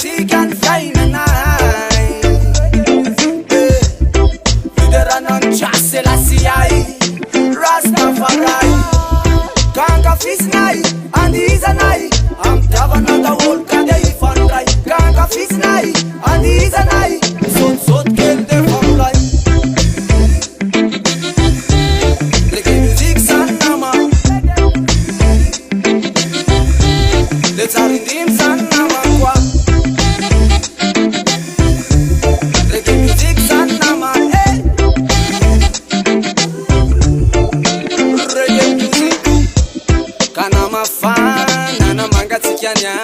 music and fiananay Fideranang chasse la siai Rastafari Kanga fisnay andizanay Amtavana da wolka de ifandray Kanga fisnay andizanay Sot kel de famlay Reggae music sanama Let's arindim sanama kwa Reggae music sanama Reggae music Kana mafana na mangatsikyanya